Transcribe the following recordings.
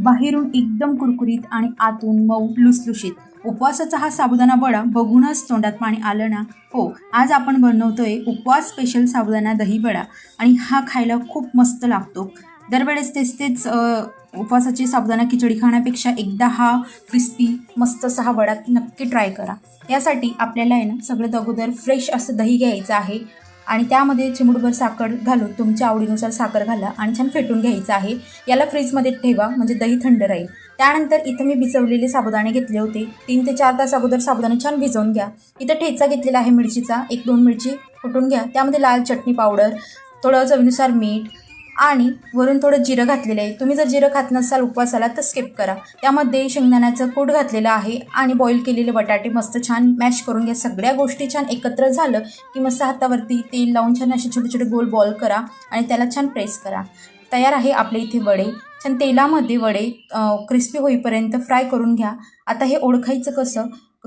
बाहेरून एकदम कुरकुरीत आणि आतून मऊ लुसलुशीत. उपवासाचा हा साबुदाणा वडा बघूनच तोंडात पाणी आलं ना. हो, आज आपण बनवतोय उपवास स्पेशल साबुदाणा दही वडा आणि हा खायला खूप मस्त लागतो. दरवेळेस तेच उपवासाची साबुदाणा खिचडी खाण्यापेक्षा एकदा हा क्रिस्पी मस्त असा हा वडा नक्की ट्राय करा. यासाठी आपल्याला आहे ना सगळ्यात अगोदर फ्रेश असं दही घ्यायचं आहे आणि त्यामध्ये चिमूटभर साखर घालून तुमच्या आवडीनुसार साखर घाला आणि छान फेटून घ्यायचं आहे. याला फ्रीजमध्ये ठेवा म्हणजे दही थंड राहील. त्यानंतर इथं मी भिजवलेले साबुदाणे घेतले होते. 3 ते 4 तास अगोदर साबुदाणे छान भिजवून घ्या. इथं ठेचा घेतलेला आहे मिरचीचा, 1-2 मिरची कुटून घ्या. त्यामध्ये लाल चटणी पावडर, थोडं चवीनुसार मीठ आणि वरून थोडं जिरं घातलेलं आहे. तुम्ही जर जिरं खात नसाल उपवासाला तर स्किप करा. त्यामध्ये शेंगदाण्याचं कूट घातलेलं आहे आणि बॉईल केलेले बटाटे मस्त छान मॅश करून घ्या. सगळ्या गोष्टी छान एकत्र झालं की मस्त हातावरती तेल लावून छान असे छोटे छोटे गोल बॉल करा आणि त्याला छान प्रेस करा. तयार आहे आपले इथे वडे. छान तेलामध्ये वडे क्रिस्पी होईपर्यंत फ्राय करून घ्या. आता हे ओळखायचं कसं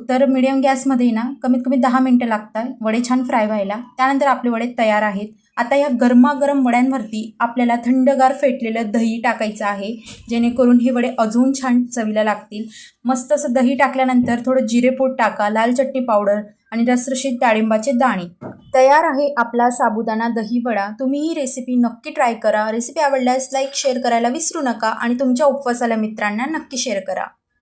तर मिडियम गॅसमध्ये ना कमीत कमी 10 मिनटं लागतात वडे छान फ्राय व्हायला. त्यानंतर आपले वडे तयार आहेत. आता या गरमागरम वड्यांवरती आपल्याला थंडगार फेटलेलं दही टाकायचं आहे, जेणेकरून हे वडे अजून छान चवीला लागतील. मस्त असं दही टाकल्यानंतर थोडं जिरेपूड टाका, लाल चटणी पावडर आणि रसरशीत डाळिंबाचे दाणे. तयार आहे आपला साबुदाणा दही वडा. तुम्ही ही रेसिपी नक्की ट्राय करा. रेसिपी आवडल्यास लाईक शेअर करायला विसरू नका आणि तुमच्या उपवासाला मित्रांना नक्की शेअर करा.